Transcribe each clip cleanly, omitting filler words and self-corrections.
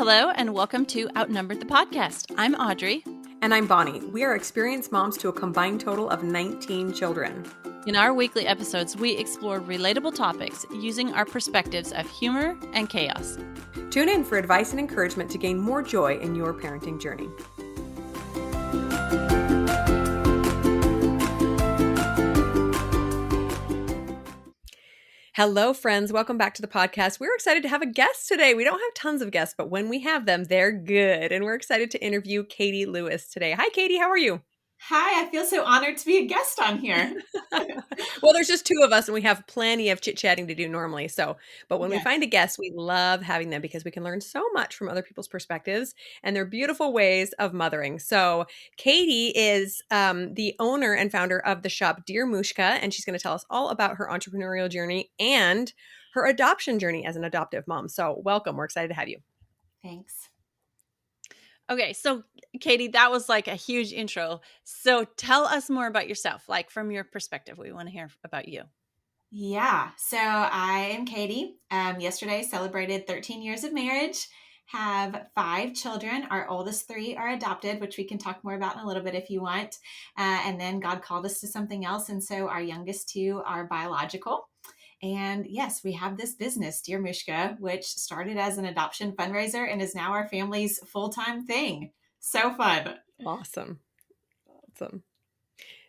Hello, and welcome to Outnumbered the podcast. I'm Audrey. And I'm Bonnie. We are experienced moms to a combined total of 19 children. In our weekly episodes, we explore relatable topics using our perspectives of humor and chaos. Tune in for advice and encouragement to gain more joy in your parenting journey. Hello, friends. Welcome back to the podcast. We're excited to have a guest today. We don't have tons of guests, but when we have them, they're good. And we're excited to interview Katie Lewis today. Hi, Katie. How are you? Hi, I feel so honored to be a guest on here. Well, there's just two of us and we have plenty of chit-chatting to do normally. But when we find a guest, we love having them because we can learn so much from other people's perspectives and their beautiful ways of mothering. So Katie is the owner and founder of the shop Dear Mushka, and she's going to tell us all about her entrepreneurial journey and her adoption journey as an adoptive mom. So welcome. We're excited to have you. Thanks. Okay, so Katie, that was like a huge intro. So tell us more about yourself, like from your perspective. We want to hear about you. Yeah, so I am Katie. Yesterday celebrated 13 years of marriage, have 5 children. Our oldest 3 are adopted, which we can talk more about in a little bit if you want. And then God called us to something else. And so our youngest 2 are biological. And yes, we have this business, Dear Mushka, which started as an adoption fundraiser and is now our family's full-time thing. So fun. Awesome.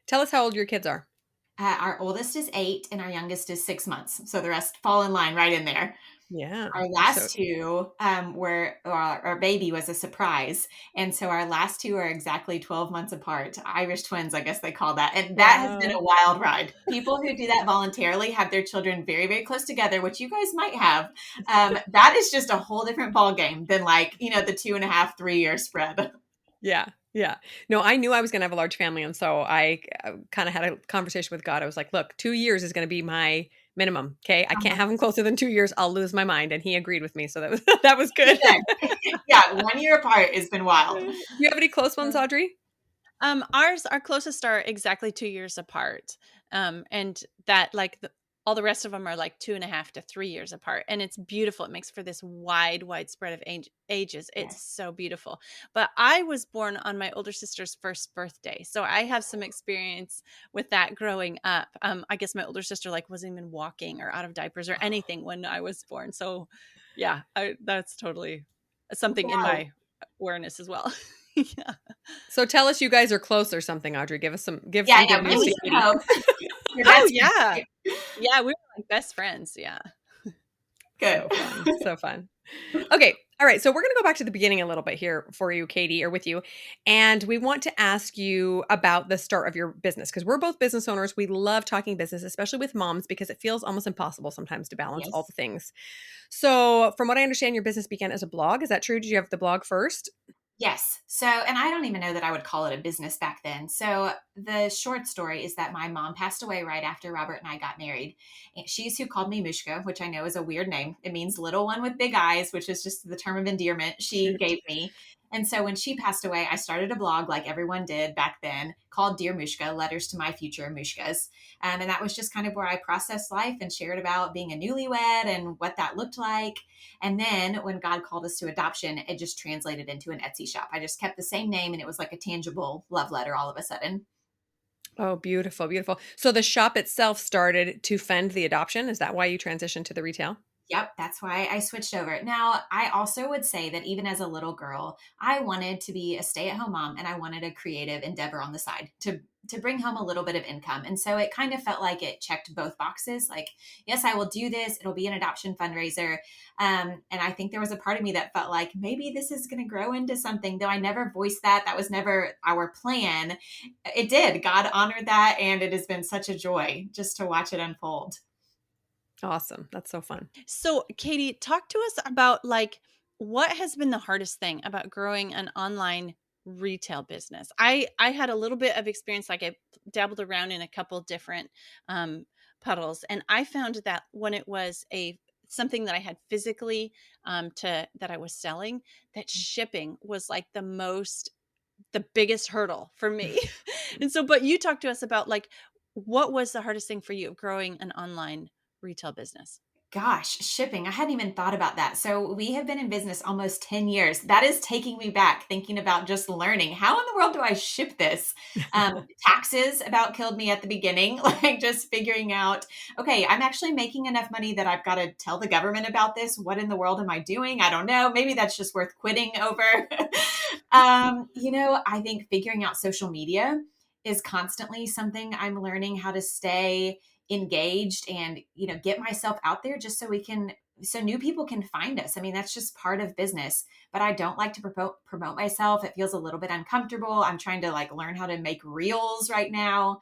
Tell us how old your kids are. Our oldest is 8 and our youngest is 6 months. So the rest fall in line right in there. Yeah. Our last 2 were our baby was a surprise. And so our last 2 are exactly 12 months apart. Irish twins, I guess they call that. And that has been a wild ride. People who do that voluntarily have their children very, very close together, which you guys might have. That is just a whole different ball game than the 2.5, 3 year spread. Yeah. No, I knew I was going to have a large family. And so I kind of had a conversation with God. I was like, look, 2 years is going to be my minimum. Okay. I can't have them closer than 2 years. I'll lose my mind. And he agreed with me. So that was good. Yeah. 1 year apart has been wild. Do you have any close ones, Audrey? Our closest are exactly 2 years apart. And that all the rest of them are 2.5 to 3 years apart. And it's beautiful. It makes for this wide spread of ages. It's so beautiful. But I was born on my older sister's first birthday. So I have some experience with that growing up. I guess my older sister wasn't even walking or out of diapers or anything when I was born. So yeah, that's totally something in my awareness as well. Yeah. So tell us you guys are close or something, Audrey. Give some good news. Oh yeah. Yeah, we were best friends. Yeah. Good. So fun. Okay. All right. So we're going to go back to the beginning a little bit here for you, Katie, or with you. And we want to ask you about the start of your business because we're both business owners. We love talking business, especially with moms, because it feels almost impossible sometimes to balance all the things. So from what I understand, your business began as a blog. Is that true? Did you have the blog first? Yes. So, and I don't even know that I would call it a business back then. So the short story is that my mom passed away right after Robert and I got married. And she's who called me Mushka, which I know is a weird name. It means little one with big eyes, which is just the term of endearment she gave me. And so when she passed away, I started a blog like everyone did back then called Dear Mushka, Letters to My Future Mushkas. And that was just kind of where I processed life and shared about being a newlywed and what that looked like. And then when God called us to adoption, it just translated into an Etsy shop. I just kept the same name and it was like a tangible love letter all of a sudden. Oh, beautiful, beautiful. So the shop itself started to fund the adoption. Is that why you transitioned to the retail? Yep, that's why I switched over. Now, I also would say that even as a little girl, I wanted to be a stay-at-home mom and I wanted a creative endeavor on the side to bring home a little bit of income. And so it kind of felt like it checked both boxes. Like, yes, I will do this. It'll be an adoption fundraiser. And I think there was a part of me that felt like maybe this is going to grow into something, though I never voiced that. That was never our plan. It did. God honored that. And it has been such a joy just to watch it unfold. Awesome. That's so fun. So Katie, talk to us about what has been the hardest thing about growing an online retail business? I had a little bit of experience, I dabbled around in a couple different puddles, and I found that when it was something that I had physically that I was selling, that shipping was the biggest hurdle for me. And so, but you talked to us about what was the hardest thing for you of growing an online retail business? Gosh, shipping. I hadn't even thought about that. So we have been in business almost 10 years. That is taking me back thinking about just learning how in the world do I ship this? Taxes about killed me at the beginning, like just figuring out, okay, I'm actually making enough money that I've got to tell the government about this. What in the world am I doing? I don't know. Maybe that's just worth quitting over. I think figuring out social media is constantly something I'm learning how to stay engaged and get myself out there just so new people can find us. I mean, that's just part of business, but I don't like to promote myself. It feels a little bit uncomfortable. I'm trying to like learn how to make reels right now.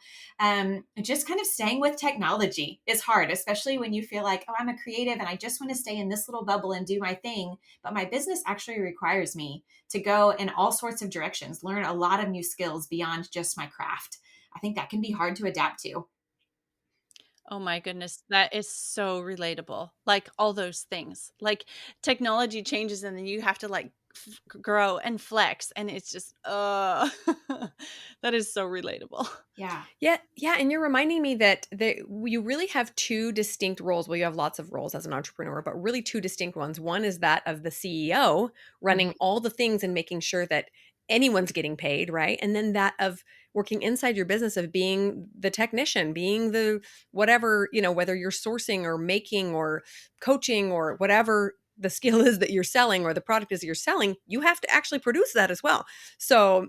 Just kind of staying with technology is hard, especially when you feel like, oh, I'm a creative and I just want to stay in this little bubble and do my thing, but my business actually requires me to go in all sorts of directions, learn a lot of new skills beyond just my craft. I think that can be hard to adapt to. Oh my goodness, that is so relatable. Like all those things. Like technology changes and then you have to like grow and flex and it's just that is so relatable. Yeah. Yeah, yeah, and you're reminding me that you really have two distinct roles. Well, you have lots of roles as an entrepreneur, but really two distinct ones. One is that of the CEO, Mhm. running all the things and making sure that anyone's getting paid, right? And then that of working inside your business, of being the technician, being the whatever, whether you're sourcing or making or coaching or whatever the skill is that you're selling or the product is that you're selling, you have to actually produce that as well. So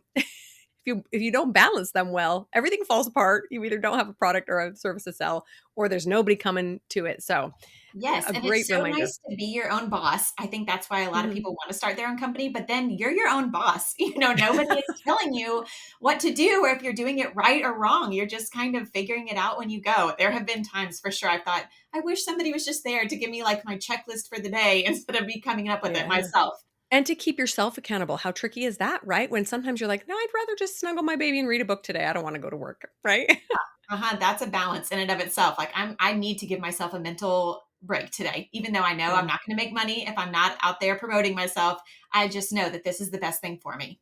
if you don't balance them well, everything falls apart. You either don't have a product or a service to sell, or there's nobody coming to it. So, Yes, a and it's great so reminder. nice to be your own boss. I think that's why a lot of Mhm. people want to start their own company, but then you're your own boss. Nobody is telling you what to do or if you're doing it right or wrong. You're just kind of figuring it out when you go. There have been times for sure I thought, I wish somebody was just there to give me like my checklist for the day instead of me coming up with it Yeah. myself. And to keep yourself accountable. How tricky is that, right? When sometimes you're like, no, I'd rather just snuggle my baby and read a book today. I don't want to go to work, right? That's a balance in and of itself. Like I need to give myself a mental break today, even though I know I'm Yeah. not going to make money if I'm not out there promoting myself. I just know that this is the best thing for me.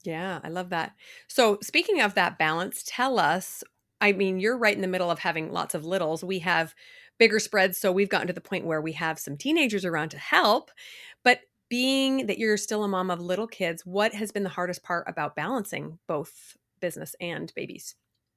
Yeah, I love that. So, speaking of that balance, tell us, I mean, you're right in the middle of having lots of littles. We have bigger spreads, so we've gotten to the point where we have some teenagers around to help. But being that you're still a mom of little kids, what has been the hardest part about balancing both business and babies?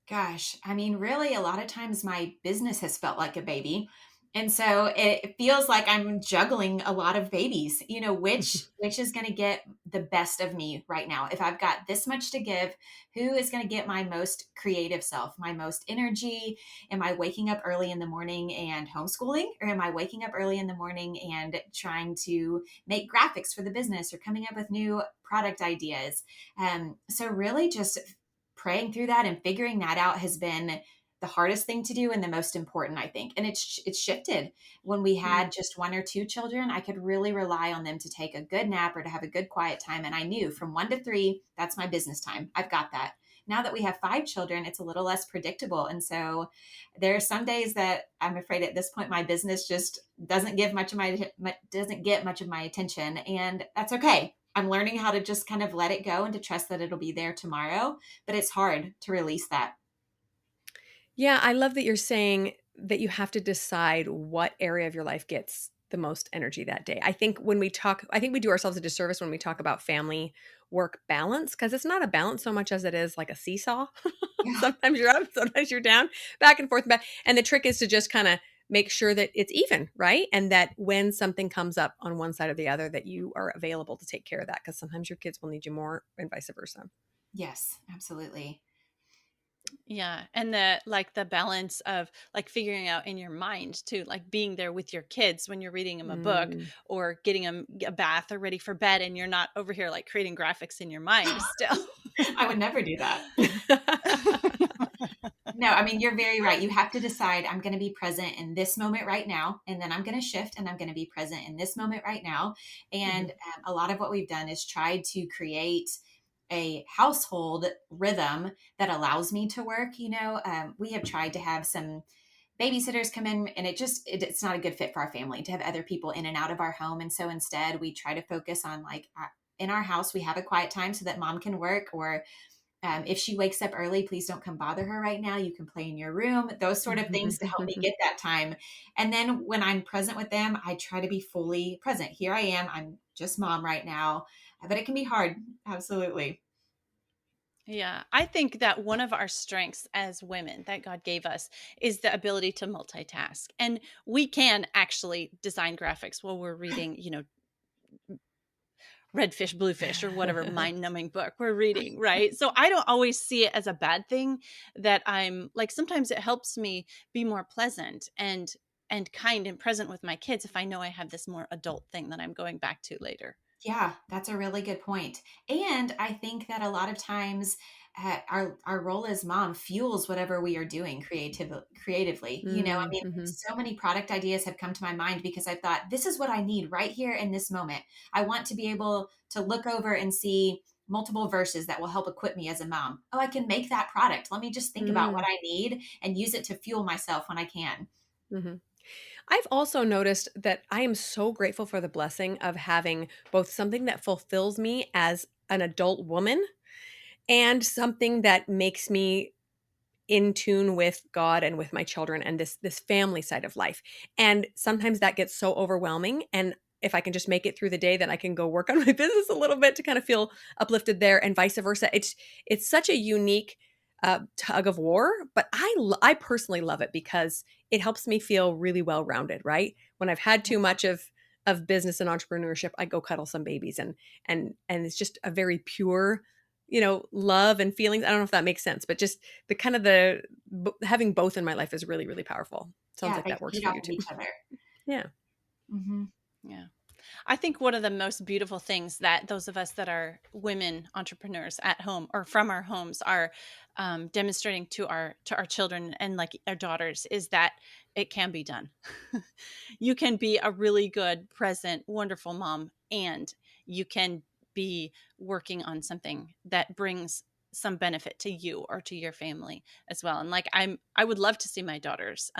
Gosh, I mean, really, a lot of times my business has felt like a baby. And so it feels like I'm juggling a lot of babies, which is going to get the best of me right now. If I've got this much to give, who is going to get my most creative self, my most energy? Am I waking up early in the morning and homeschooling? Or am I waking up early in the morning and trying to make graphics for the business or coming up with new product ideas? So really just praying through that and figuring that out has been the hardest thing to do and the most important, I think. And it's shifted. When we Mm. had just one or two children, I could really rely on them to take a good nap or to have a good quiet time. And I knew from 1 to 3, that's my business time. I've got that. Now that we have 5 children, it's a little less predictable. And so there are some days that I'm afraid at this point my business just doesn't get much of my attention, and that's okay. I'm learning how to just kind of let it go and to trust that it'll be there tomorrow, but it's hard to release that. Yeah, I love that you're saying that you have to decide what area of your life gets the most energy that day. I think we do ourselves a disservice when we talk about family work balance, because it's not a balance so much as it is like a seesaw. Yeah. Sometimes you're up, sometimes you're down, back and forth and back. And the trick is to just kind of make sure that it's even, right? And that when something comes up on one side or the other, that you are available to take care of that, because sometimes your kids will need you more and vice versa. Yes, absolutely. Yeah, and the balance of like figuring out in your mind too, like being there with your kids when you're reading them a book Mm. or getting them a bath or ready for bed, and you're not over here like creating graphics in your mind still. I would never do that. No, I mean, you're very right. You have to decide, I'm going to be present in this moment right now, and then I'm going to shift and I'm going to be present in this moment right now. And Mhm. a lot of what we've done is tried to create a household rhythm that allows me to work. We have tried to have some babysitters come in, and it's not a good fit for our family to have other people in and out of our home. And so instead we try to focus on like in our house we have a quiet time so that mom can work, or If she wakes up early, please don't come bother her right now. You can play in your room, those sort of things to help me get that time. And then when I'm present with them, I try to be fully present. Here I am. I'm just mom right now, but it can be hard. Absolutely. Yeah, I think that one of our strengths as women that God gave us is the ability to multitask. And we can actually design graphics while we're reading, Redfish, Bluefish, or whatever mind-numbing book we're reading, right? So I don't always see it as a bad thing that I'm like, sometimes it helps me be more pleasant and kind and present with my kids if I know I have this more adult thing that I'm going back to later. Yeah, that's a really good point. And I think that a lot of times our role as mom fuels whatever we are doing creatively. I mean, Mhm. so many product ideas have come to my mind because I thought this is what I need right here in this moment. I want to be able to look over and see multiple verses that will help equip me as a mom. Oh, I can make that product. Let me just think about what Mm, I need and use it to fuel myself when I can. mhm. I've also noticed that I am so grateful for the blessing of having both something that fulfills me as an adult woman and something that makes me in tune with God and with my children and this family side of life. And sometimes that gets so overwhelming, and if I can just make it through the day, then I can go work on my business a little bit to kind of feel uplifted there, and vice versa. It's such a unique tug of war, but I personally love it because it helps me feel really well rounded. Right when I've had too much of business and entrepreneurship, I go cuddle some babies, and it's just a very pure, love and feelings. I don't know if that makes sense, but just the kind of having both in my life is really, really powerful. Sounds Yeah, like they that works feed for off you of too. each other. Yeah. Hmm. Yeah. I think one of the most beautiful things that those of us that are women entrepreneurs at home or from our homes are demonstrating to our children and like our daughters is that it can be done. You can be a really good, present, wonderful mom, and you can be working on something that brings some benefit to you or to your family as well. And like I would love to see my daughters,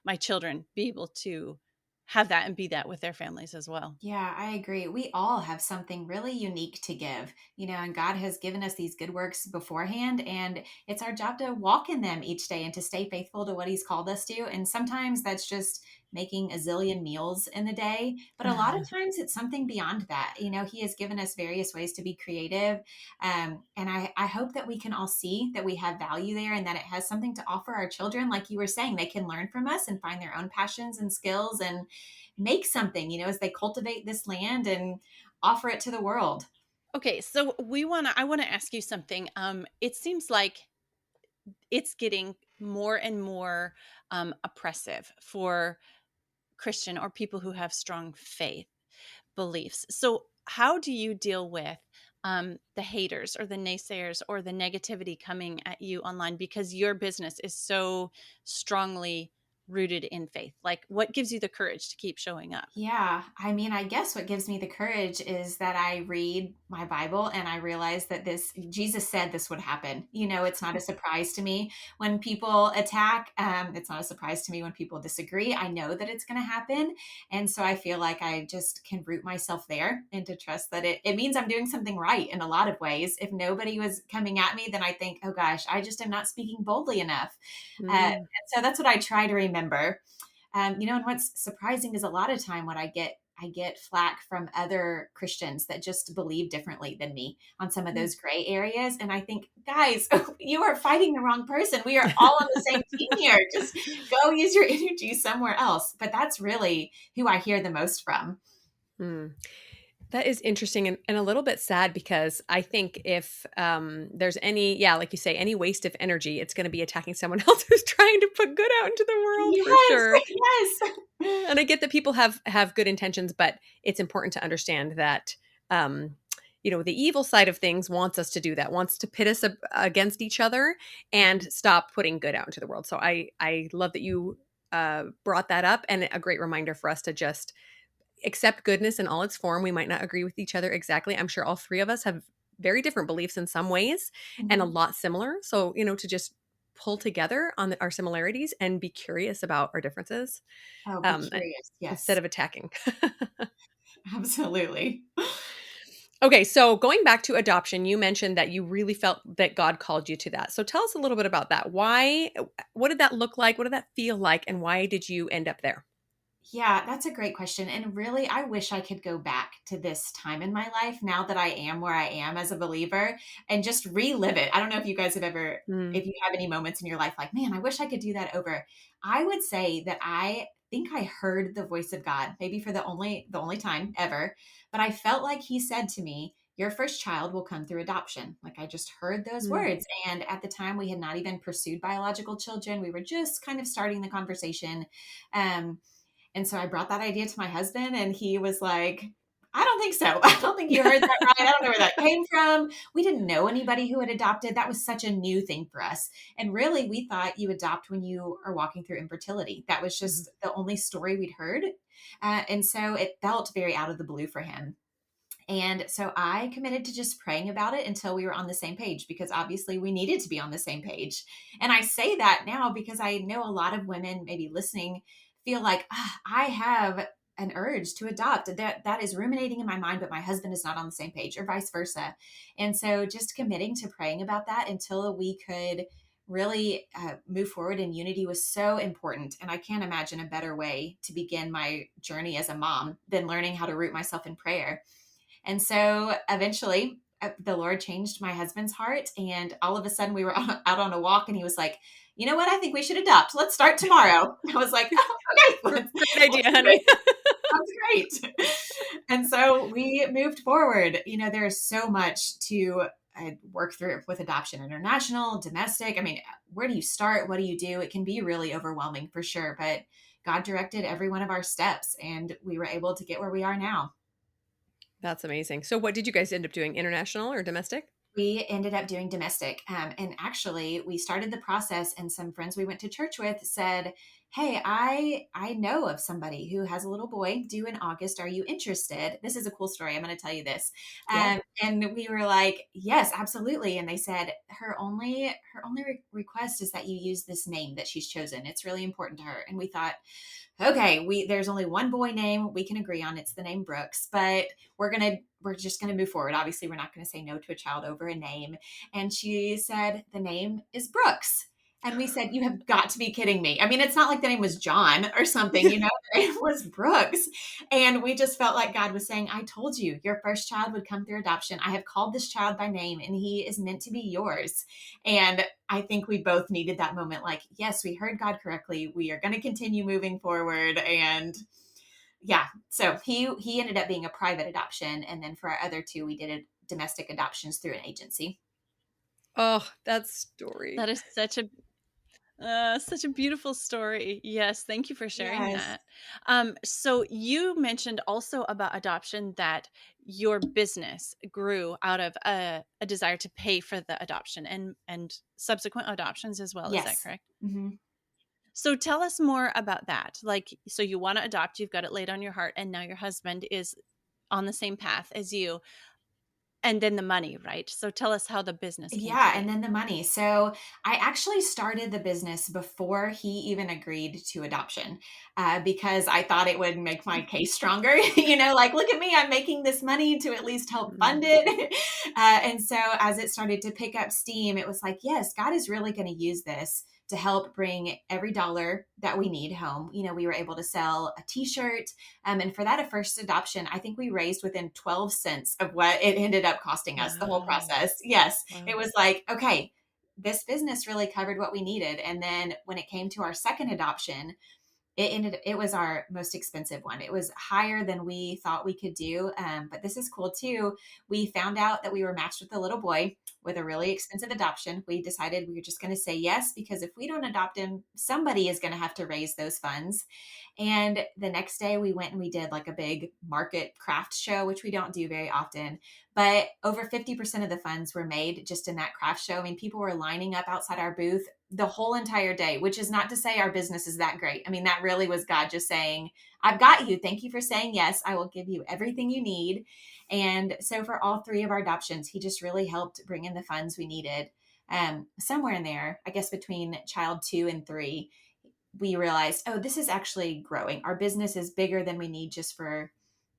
my children, be able to have that and be that with their families as well. Yeah, I agree. We all have something really unique to give, and God has given us these good works beforehand, and it's our job to walk in them each day and to stay faithful to what He's called us to. And sometimes that's just making a zillion meals in the day, but a lot of times it's something beyond that. He has given us various ways to be creative. And I hope that we can all see that we have value there and that it has something to offer our children. Like you were saying, they can learn from us and find their own passions and skills and make something, as they cultivate this land and offer it to the world. Okay, so I want to ask you something. It seems like it's getting more and more oppressive for Christian or people who have strong faith beliefs. So, how do you deal with the haters or the naysayers or the negativity coming at you online because your business is so strongly rooted in faith? Like, what gives you the courage to keep showing up? Yeah, I mean, I guess what gives me the courage is that I read my Bible and I realize that Jesus said this would happen. It's not a surprise to me when people attack. It's not a surprise to me when people disagree. I know that it's going to happen. And so I feel like I just can root myself there and to trust that it means I'm doing something right in a lot of ways. If nobody was coming at me, then I think, oh gosh, I just am not speaking boldly enough. And Mm, so that's what I try to remember. And what's surprising is a lot of time when I get flack from other Christians that just believe differently than me on some of mm. those gray areas. And I think, guys, you are fighting the wrong person. We are all on the same team here. Just go use your energy somewhere else. But that's really who I hear the most from. Mm. That is interesting and a little bit sad because I think if there's any, yeah, like you say, any waste of energy, it's going to be attacking someone else who's trying to put good out into the world for Yes, sure. yes. And I get that people have good intentions, but it's important to understand that um, the evil side of things wants us to do that, wants to pit us against each other and stop putting good out into the world. So I love that you brought that up, and a great reminder for us to just accept goodness in all its form. We might not agree with each other exactly. I'm sure all three of us have very different beliefs in some ways and a Mhm. lot similar. So, to just pull together on our similarities and be curious about our differences, Oh, be um, curious. instead Yes, of attacking. absolutely. Okay, so going back to adoption, you mentioned that you really felt that God called you to that. So tell us a little bit about that. Why, what did that look like? What did that feel like? And why did you end up there? Yeah, that's a great question. And really, I wish I could go back to this time in my life now that I am where I am as a believer and just relive it. I don't know if you guys have ever, Mm, if you have any moments in your life like, man, I wish I could do that over. I would say that I think I heard the voice of God, maybe for the only time ever, but I felt like he said to me, your first child will come through adoption. Like I just heard those mm, words. And at the time, we had not even pursued biological children. We were just kind of starting the conversation. Um, and so I brought that idea to my husband, and he was like, I don't think so. I don't think you heard that right. I don't know where that came from. We didn't know anybody who had adopted. That was such a new thing for us. And really, we thought you adopt when you are walking through infertility. That was mhm, just the only story we'd heard. And so it felt very out of the blue for him. And so I committed to just praying about it until we were on the same page because obviously we needed to be on the same page. And I say that now because I know a lot of women maybe listening feel like I have an urge to adopt that is ruminating in my mind, but my husband is not on the same page or vice versa. And so just committing to praying about that until we could really move forward in unity was so important. And I can't imagine a better way to begin my journey as a mom than learning how to root myself in prayer. And so eventually, the Lord changed my husband's heart. And all of a sudden, we were out on a walk, and he was like, you know what? I think we should adopt. Let's start tomorrow. I was like, oh, okay, great idea, let's do it. honey. Sounds great. And so we moved forward. You know, there's so much to work through with adoption, international, domestic. I mean, where do you start? What do you do? It can be really overwhelming for sure. But God directed every one of our steps, and we were able to get where we are now. That's amazing. So what did you guys end up doing? International or domestic? We ended up doing domestic. And actually, we started the process, and some friends we went to church with said, hey, I know of somebody who has a little boy due in August. Are you interested? This is a cool story. I'm going to tell you this. Yeah. And we were like, yes, absolutely. And they said her only request is that you use this name that she's chosen. It's really important to her. And we thought, okay, there's only one boy name we can agree on. It's the name Brooks, but we're just gonna move forward. Obviously, we're not gonna say no to a child over a name. And she said the name is Brooks. And we said, you have got to be kidding me. I mean, it's not like the name was John or something, the name was Brooks. And we just felt like God was saying, I told you your first child would come through adoption. I have called this child by name and he is meant to be yours. And I think we both needed that moment like, yes, we heard God correctly. We are going to continue moving forward. And yeah, so he ended up being a private adoption. And then for our other two, we did domestic adoptions through an agency. Oh, that story. That is such a beautiful story. Yes, thank you for sharing Yes. that. So you mentioned also about adoption that your business grew out of a desire to pay for the adoption and subsequent adoptions as well. Is that Yes. correct? Hmm. So tell us more about that. Like, so you want to adopt, you've got it laid on your heart, and now your husband is on the same path as you, and then the money, right? So tell us how the business came to Yeah, and be. then the money. So I actually started the business before he even agreed to adoption because I thought it would make my case stronger. Like, look at me, I'm making this money to at least help Mm, fund it. And so as it started to pick up steam, it was like, yes, God is really going to use this to help bring every dollar that we need home. We were able to sell a t-shirt. And for that first adoption, I think we raised within 12 cents of what it ended up costing us, the whole Wow. process. Yes, it Wow. was like, okay, this business really covered what we needed. And then when it came to our second adoption, it was our most expensive one. It was higher than we thought we could do. But this is cool too. We found out that we were matched with a little boy with a really expensive adoption. We decided we were just going to say yes because if we don't adopt him, somebody is going to have to raise those funds. And the next day we went and we did like a big market craft show, which we don't do very often. But over 50% of the funds were made just in that craft show. I mean, people were lining up outside our booth the whole entire day, which is not to say our business is that great. I mean, that really was God just saying, I've got you. Thank you for saying yes. I will give you everything you need. And so for all three of our adoptions, he just really helped bring in the funds we needed. Somewhere in there, I guess between child 2 and 3, we realized, oh, this is actually growing. Our business is bigger than we need just for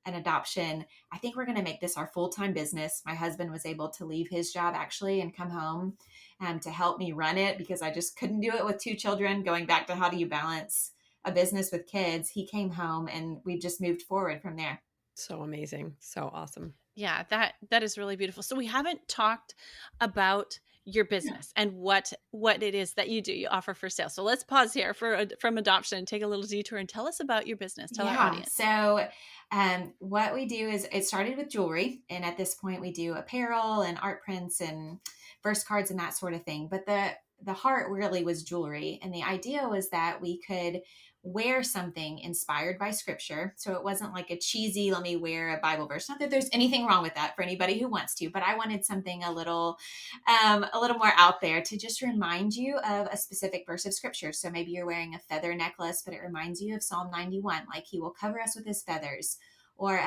an adoption, I think we're going to make this our full-time business. My husband was able to leave his job actually and come home to help me run it because I just couldn't do it with two children. Going back to how do you balance a business with kids, he came home and we've just moved forward from there. So amazing. So awesome. Yeah, that is really beautiful. So we haven't talked about your business and what it is that you offer for sale. So let's pause here for from adoption and take a little detour and tell us about your business. Tell our Yeah. audience. So, what we do is it started with jewelry, and at this point, we do apparel and art prints and verse cards and that sort of thing. But the heart really was jewelry, and the idea was that we could wear something inspired by scripture. So it wasn't like a cheesy, let me wear a Bible verse. Not that there's anything wrong with that for anybody who wants to, but I wanted something a little more out there to just remind you of a specific verse of scripture. So maybe you're wearing a feather necklace, but it reminds you of Psalm 91, like he will cover us with his feathers. Or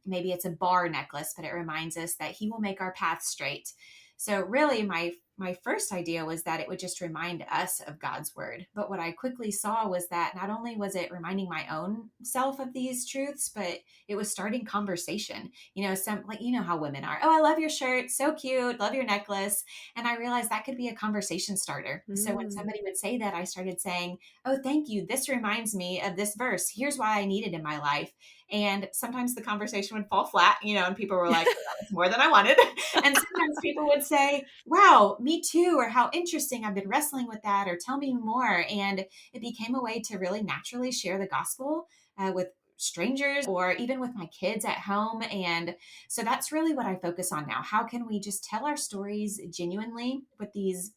maybe it's a bar necklace, but it reminds us that he will make our path straight. So really my first idea was that it would just remind us of God's word. But what I quickly saw was that not only was it reminding my own self of these truths, but it was starting conversation. Some like how women are. Oh, I love your shirt. So cute. Love your necklace. And I realized that could be a conversation starter. So when Mm. somebody would say that, I started saying, "Oh, thank you. This reminds me of this verse. Here's why I need it in my life." And sometimes the conversation would fall flat, and people were like, "Well, that was more than I wanted." And sometimes people would say, "Wow, me too," or "How interesting. I've been wrestling with that," or "Tell me more." And it became a way to really naturally share the gospel with strangers or even with my kids at home. And so that's really what I focus on now. How can we just tell our stories genuinely with these,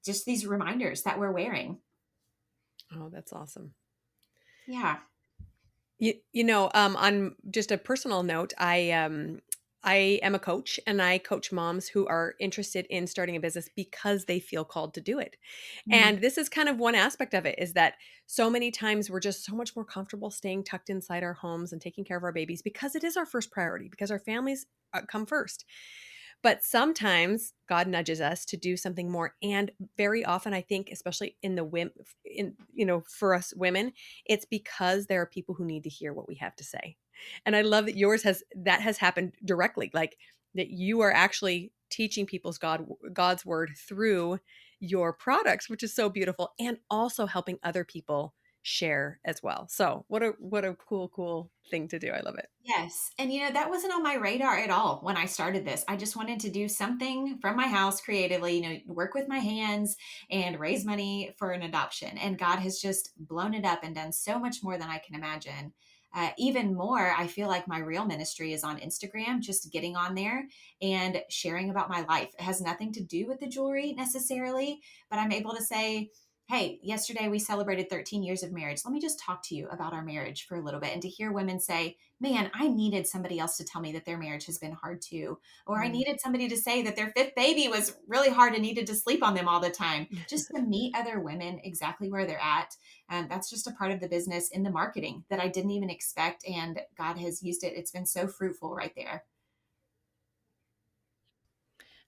just these reminders that we're wearing? Oh, that's awesome. Yeah. On just a personal note, I am a coach and I coach moms who are interested in starting a business because they feel called to do it. Mm. And this is kind of one aspect of it is that so many times we're just so much more comfortable staying tucked inside our homes and taking care of our babies because it is our first priority, because our families come first. But sometimes God nudges us to do something more. And very often, I think, especially in the women, for us women, it's because there are people who need to hear what we have to say. And I love that that has happened directly, like that you are actually teaching God's word through your products, which is so beautiful, and also helping other people share as well. So what a cool thing to do. I love it. Yes. And that wasn't on my radar at all when I started this. I just wanted to do something from my house creatively, work with my hands and raise money for an adoption. And God has just blown it up and done so much more than I can imagine. Even more, I feel like my real ministry is on Instagram, just getting on there and sharing about my life. It has nothing to do with the jewelry necessarily, but I'm able to say, "Hey, yesterday we celebrated 13 years of marriage. Let me just talk to you about our marriage for a little bit." And to hear women say, "Man, I needed somebody else to tell me that their marriage has been hard too." Or "I Mm. needed somebody to say that their fifth baby was really hard and needed to sleep on them all the time." Just to meet other women exactly where they're at. That's just a part of the business in the marketing that I didn't even expect. And God has used it. It's been so fruitful right there.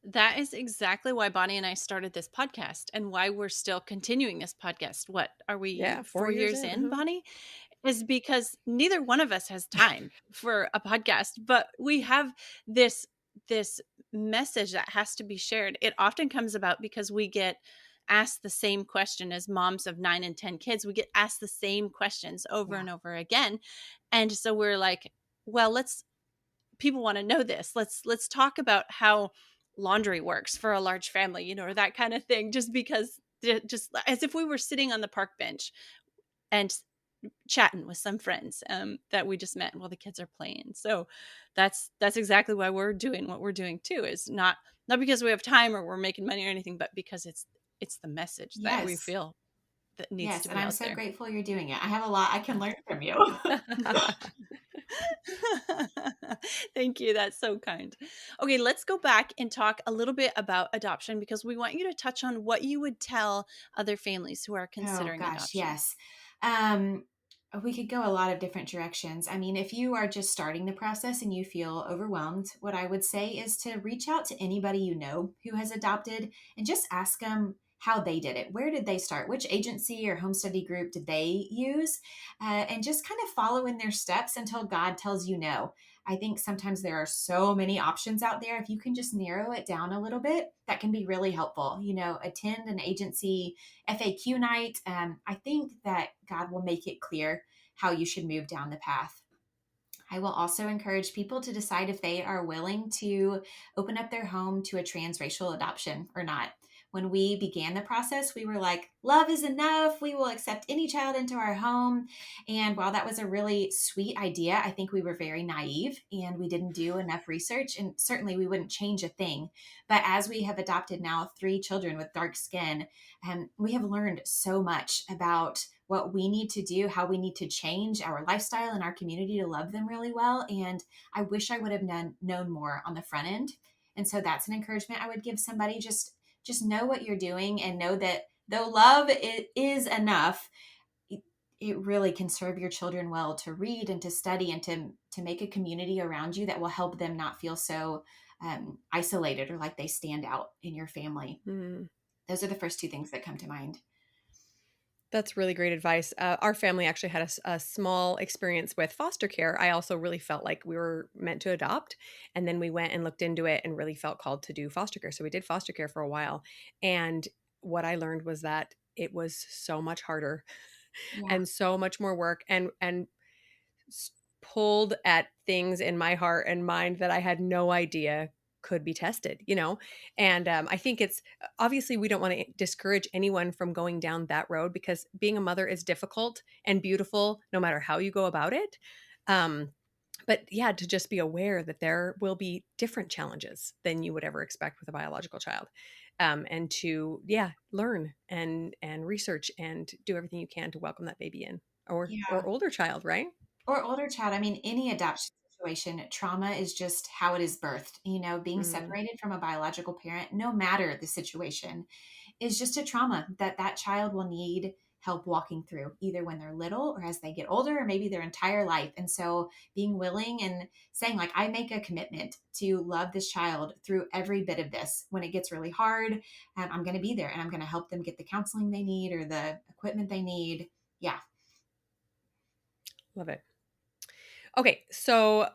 That is exactly why Bonnie and I started this podcast and why we're still continuing this podcast. What are we Yeah, 4 4 years years in. in, Uh-huh. Bonnie? Is because neither one of us has time for a podcast, but we have this message that has to be shared. It often comes about because we get asked the same question as moms of 9 and 10 kids. We get asked the same questions over Yeah. and over again. And so we're like, well, people want to know this. Let's talk about how laundry works for a large family, or that kind of thing, just because just as if we were sitting on the park bench and chatting with some friends that we just met while the kids are playing. So that's exactly why we're doing what we're doing too. Is not because we have time or we're making money or anything, but because it's the message that we Yes. feel that needs Yes. to And be I'm out so there. grateful you're doing it. I have a lot I can learn from you. Thank you. That's so kind. Okay, let's go back and talk a little bit about adoption because we want you to touch on what you would tell other families who are Oh considering gosh, adoption. yes. Um, we could go a lot of different directions. I mean, if you are just starting the process and you feel overwhelmed, what I would say is to reach out to anybody you know who has adopted and just ask them, how they did it. Where did they start? Which agency or home study group did they use? And just kind of follow in their steps until God tells you no. I think sometimes there are so many options out there. If you can just narrow it down a little bit, that can be really helpful. Attend an agency FAQ night. I think that God will make it clear how you should move down the path. I will also encourage people to decide if they are willing to open up their home to a transracial adoption or not. When we began the process, we were like, love is enough. We will accept any child into our home. And while that was a really sweet idea, I think we were very naive and we didn't do enough research. And certainly we wouldn't change a thing. But as we have adopted now 3 children with dark skin, we have learned so much about what we need to do, how we need to change our lifestyle and our community to love them really well. And I wish I would have known more on the front end. And so that's an encouragement I would give somebody. Just know what you're doing and know that though love is enough, it really can serve your children well to read and to study and to make a community around you that will help them not feel so isolated or like they stand out in your family. Mm. Those are the first 2 things that come to mind. That's really great advice. Our family actually had a small experience with foster care. I also really felt like we were meant to adopt. And then we went and looked into it and really felt called to do foster care. So we did foster care for a while. And what I learned was that it was so much harder Yeah. and so much more work and pulled at things in my heart and mind that I had no idea could be tested, And I think it's obviously we don't want to discourage anyone from going down that road because being a mother is difficult and beautiful no matter how you go about it. But yeah, to just be aware that there will be different challenges than you would ever expect with a biological child. And to learn and research and do everything you can to welcome that baby in or Yeah. older child, right? Or older child. I mean, any adoption situation, trauma is just how it is birthed. Being Mm, separated from a biological parent, no matter the situation, is just a trauma that child will need help walking through, either when they're little or as they get older, or maybe their entire life. And so being willing and saying, like, I make a commitment to love this child through every bit of this. When it gets really hard, I'm going to be there and I'm going to help them get the counseling they need or the equipment they need. Yeah. love it. Okay, so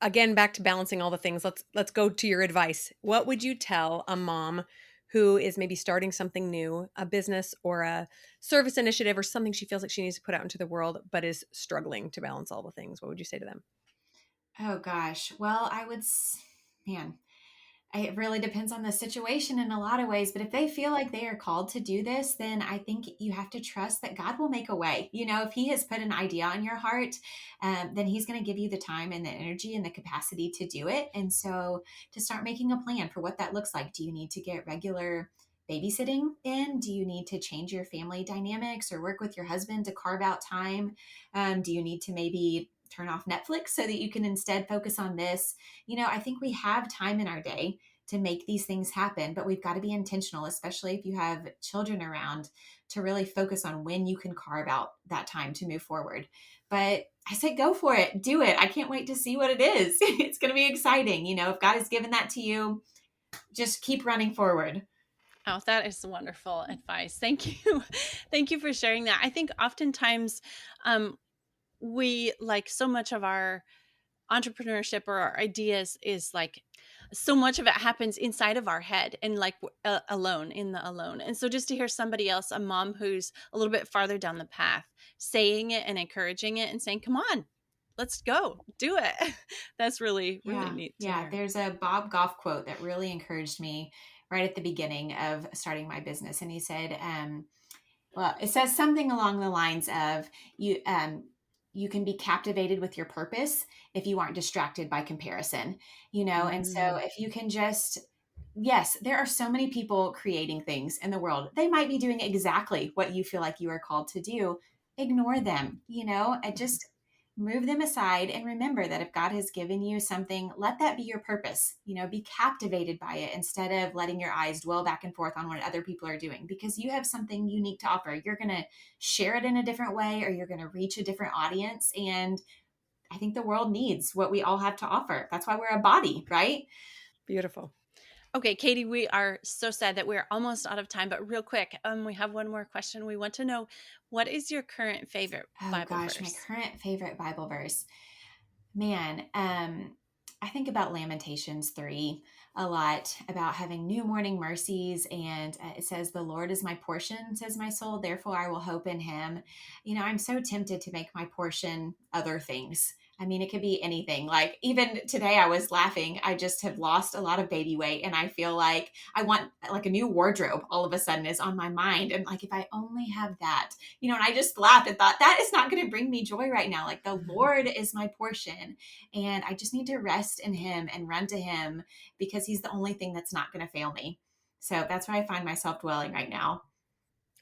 again, back to balancing all the things. Let's go to your advice. What would you tell a mom who is maybe starting something new, a business or a service initiative or something she feels like she needs to put out into the world, but is struggling to balance all the things? What would you say to them? Oh gosh. Well, man, it really depends on the situation in a lot of ways. But if they feel like they are called to do this, then I think you have to trust that God will make a way. If He has put an idea on your heart, then He's going to give you the time and the energy and the capacity to do it. And so to start making a plan for what that looks like. Do you need to get regular babysitting in? Do you need to change your family dynamics or work with your husband to carve out time? Do you need to maybe turn off Netflix so that you can instead focus on this? I think we have time in our day to make these things happen, but we've got to be intentional, especially if you have children around, to really focus on when you can carve out that time to move forward. But I say, go for it, do it. I can't wait to see what it is. It's going to be exciting. If God has given that to you, just keep running forward. Oh, that is wonderful advice. Thank you. Thank you for sharing that. I think oftentimes we like so much of our entrepreneurship or our ideas is like so much of it happens inside of our head and like alone in the alone. And so just to hear somebody else, a mom who's a little bit farther down the path, saying it and encouraging it and saying, come on, let's go do it. That's really, really Yeah. neat to Yeah. hear. There's a Bob Goff quote that really encouraged me right at the beginning of starting my business. And he said, well, it says something along the lines of you can be captivated with your purpose if you aren't distracted by comparison, and so Mm, if you can just, yes, there are so many people creating things in the world. They might be doing exactly what you feel like you are called to do. Ignore them, and mhm. just move them aside and remember that if God has given you something, let that be your purpose. Be captivated by it instead of letting your eyes dwell back and forth on what other people are doing, because you have something unique to offer. You're going to share it in a different way, or you're going to reach a different audience. And I think the world needs what we all have to offer. That's why we're a body, right? Beautiful. Okay, Katie, we are so sad that we're almost out of time, but real quick, we have one more question. We want to know, what is your current favorite Oh Bible gosh, my verse? current favorite Bible verse. Man, I think about Lamentations 3 a lot, about having new morning mercies. And it says, "The Lord is my portion," says my soul, "therefore I will hope in him." I'm so tempted to make my portion other things. I mean, it could be anything. Like, even today, I was laughing. I just have lost a lot of baby weight, and I feel like I want like a new wardrobe all of a sudden is on my mind. And like, if I only have that, and I just laughed and thought, that is not going to bring me joy right now. Like, the Lord is my portion, and I just need to rest in him and run to him because he's the only thing that's not going to fail me. So that's where I find myself dwelling right now.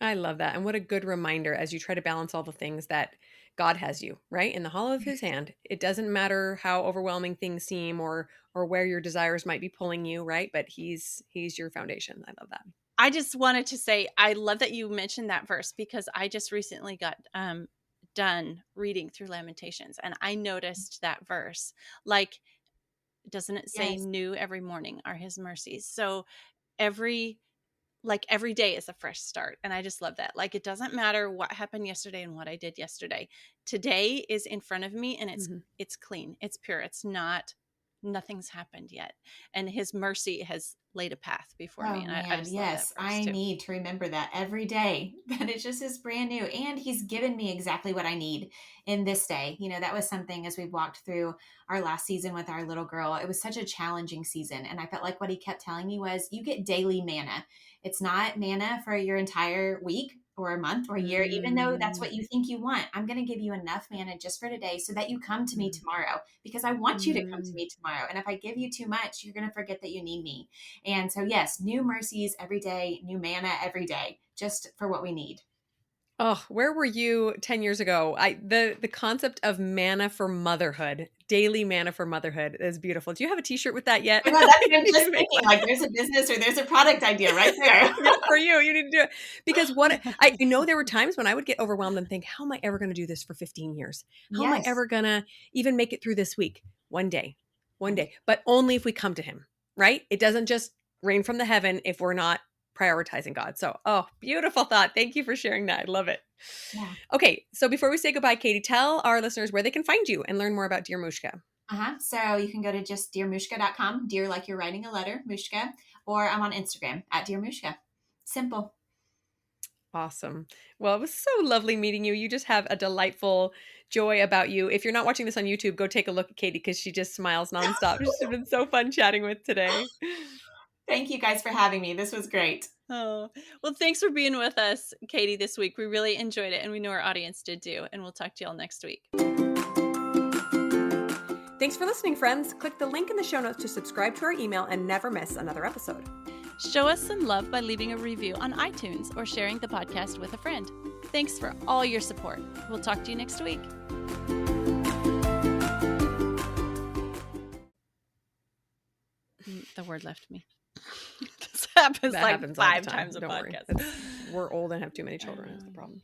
I love that. And what a good reminder as you try to balance all the things that God has you, right? In the hollow of his hand. It doesn't matter how overwhelming things seem or where your desires might be pulling you, right? But he's your foundation. I love that. I just wanted to say, I love that you mentioned that verse because I just recently got done reading through Lamentations, and I noticed that verse. Like, doesn't it say, Yes. new every morning are his mercies? So every every day is a fresh start, and I just love that. Like, it doesn't matter what happened yesterday and what I did yesterday. Today is in front of me, and Mhm. it's clean, it's pure, it's not, nothing's happened yet, and his mercy has laid a path before me, Oh and I man, just love that yes. verse I too. need to remember that every day, that it just is brand new. And he's given me exactly what I need in this day. That was something as we walked through our last season with our little girl. It was such a challenging season. And I felt like what he kept telling me was, you get daily manna. It's not manna for your entire week or a month or a year, even though that's Mm, what you think you want. I'm going to give you enough manna just for today so that you come to me mm, tomorrow, because I want you to come to mm. me tomorrow. And if I give you too much, you're going to forget that you need me. And so, yes, new mercies every day, new manna every day, just for what we need. Oh, where were you 10 years ago? The concept of manna for motherhood, daily manna for motherhood is beautiful. Do you have a t-shirt with that yet? I know, that's what You I'm need just to make thinking. Like, there's a business or there's a product idea right there. yeah, for you. You need to do it. Because what I know there were times when I would get overwhelmed and think, how am I ever going to do this for 15 years? How am I Yes. ever going to even make it through this week? One One day. day, but only if we come to him, right? It doesn't just rain from the heaven if we're not prioritizing God. So, oh, beautiful thought. Thank you for sharing that. I love it. Yeah. Okay, so before we say goodbye, Katie, tell our listeners where they can find you and learn more about Dear Mushka. So you can go to just dearmushka.com, dear like you're writing a letter, Mushka, or I'm on Instagram at Dear Mushka. Simple. Awesome. Well, it was so lovely meeting you. You just have a delightful joy about you. If you're not watching this on YouTube, go take a look at Katie because she just smiles nonstop. She's been so fun chatting with today. Thank you guys for having me. This was great. Oh, well, thanks for being with us, Katie, this week. We really enjoyed it, and we know our audience did too. And we'll talk to y'all next week. Thanks for listening, friends. Click the link in the show notes to subscribe to our email and never miss another episode. Show us some love by leaving a review on iTunes or sharing the podcast with a friend. Thanks for all your support. We'll talk to you next week. The word left me. This happens That like happens all the 5 time. times a Don't worry. podcast. We're old and have too many children. Is the problem.